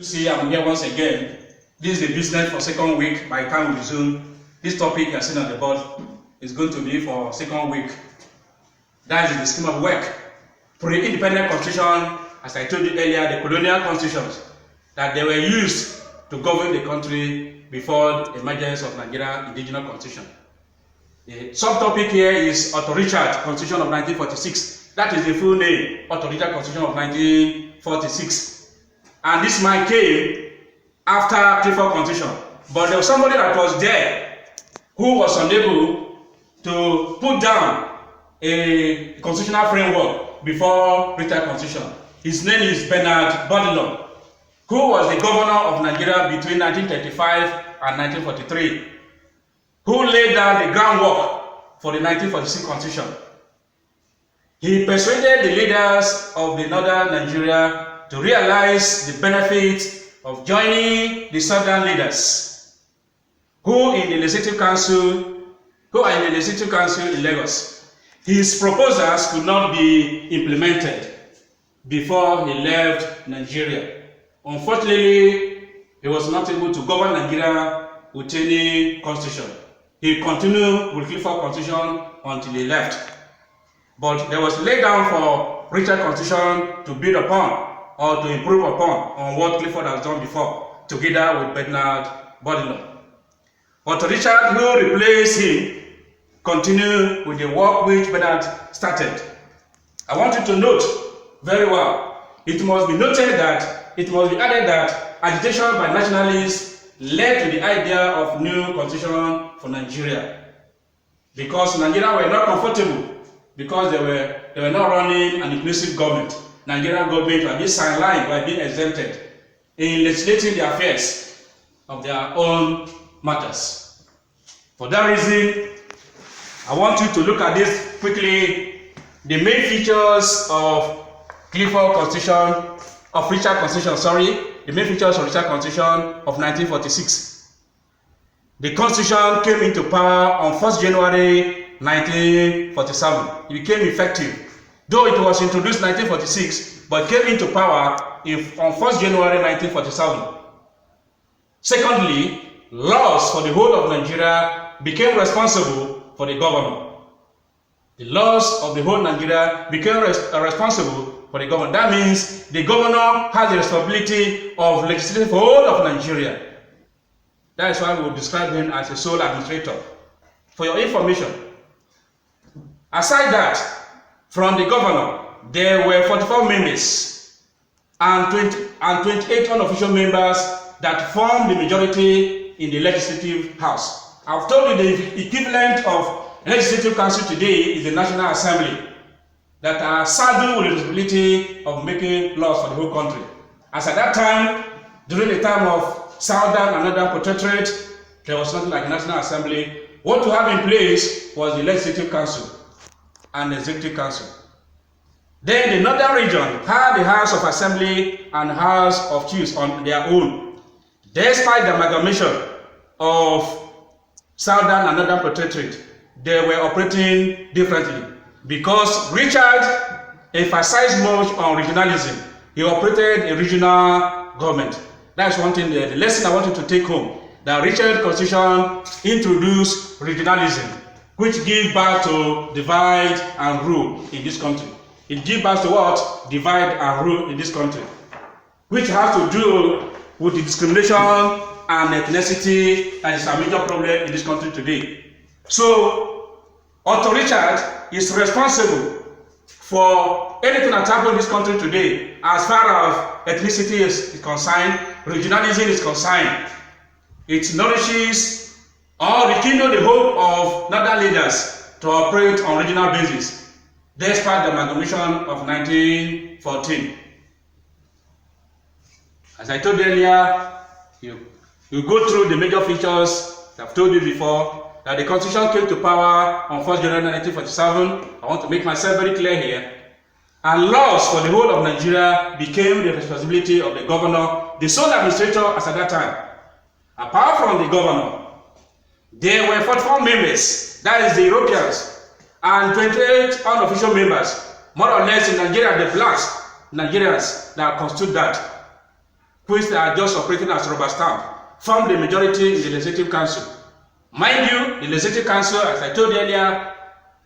See, I'm here once again. This is the business for second week. By the time we resume, this topic you are seeing on the board is going to be for second week. That is the scheme of work. Pre-independent constitution, as I told you earlier, the colonial constitutions that they were used to govern the country before the emergence of Nigeria indigenous constitution. The subtopic here is Otto Richard Constitution of 1946. That is the full name, Otto Richard Constitution of 1946. And this man came after Clifford Constitution. But there was somebody that was there who was unable to put down a constitutional framework before Richard Constitution. His name is Bernard Bodilon, who was the governor of Nigeria between 1935 and 1943, who laid down the groundwork for the 1946 Constitution. He persuaded the leaders of the northern Nigeria to realize the benefits of joining the southern leaders who are in the Legislative Council in Lagos. His proposals could not be implemented before he left Nigeria. Unfortunately, he was not able to govern Nigeria with any constitution. He continued with Clifford Constitution until he left. But there was laid down for Richard Constitution to build upon or to improve upon on what Clifford has done before, together with Bernard Bodilon. Otto Richard, who replaced him, continued with the work which Bernard started. I want you to note very well, it must be added that agitation by nationalists led to the idea of new constitution for Nigeria, because Nigeria were not comfortable, because they were not running an inclusive government. Nigerian government were being sidelined, were being exempted in legislating the affairs of their own matters. For that reason, I want you to look at this quickly. The main features of Clifford Constitution, of Richard Constitution, the main features of Richard Constitution of 1946. The Constitution came into power on 1st January 1947. It became effective. Though it was introduced in 1946, but came into power on 1st January 1947. Secondly, laws for the whole of Nigeria became responsible for the governor. The laws of the whole Nigeria became responsible for the governor. That means the governor has the responsibility of legislating for the whole of Nigeria. That is why we will describe him as a sole administrator. For your information, aside that, from the governor, there were 44 members and 28 unofficial members that formed the majority in the Legislative House. I've told you the equivalent of Legislative Council today is the National Assembly, that are saddled with the responsibility of making laws for the whole country. As at that time, during the time of Southern and Northern Protectorate, there was nothing like a National Assembly. What to have in place was the Legislative Council and the Executive Council. Then the Northern region had the House of Assembly and House of Chiefs on their own. Despite the amalgamation of Southern and Northern Protectorate, they were operating differently because Richard emphasized much on regionalism. He operated a regional government. That's one thing, the lesson I want you to take home, that Richard Constitution introduced regionalism, which gives birth to divide and rule in this country. It gives birth to what? Divide and rule in this country, which has to do with the discrimination and ethnicity that is a major problem in this country today. So, Otto Richard is responsible for anything that happens in this country today as far as ethnicity is concerned, regionalism is concerned. It nourishes or rekindle the hope of northern leaders to operate on regional basis, despite the amalgamation of 1914. As I told you earlier, you go through the major features I've told you before, that the Constitution came to power on 1st January 1947. I want to make myself very clear here. And laws for the whole of Nigeria became the responsibility of the governor, the sole administrator as at that time. Apart from the governor, there were 44 members, that is the Europeans, and 28 unofficial members, more or less in Nigeria, the blacks, Nigerians that constitute that. which are just operating as rubber stamp, form the majority in the Legislative Council. Mind you, the Legislative Council, as I told you earlier,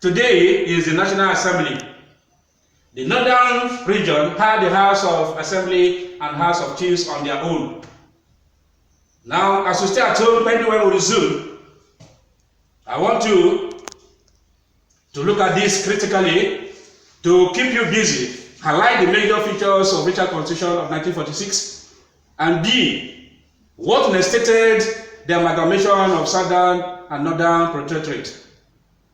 today is the National Assembly. The Northern region had the House of Assembly and House of Chiefs on their own. Now, as we stay at home, pending when we resume, I want you to look at this critically to keep you busy. Highlight the major features of Richard Constitution of 1946, and B, what necessitated the amalgamation of Southern and Northern Protectorate.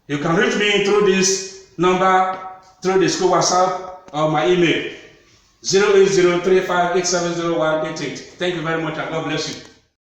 You can reach me through this number, through the school WhatsApp or my email, 08035870188. Thank you very much and God bless you.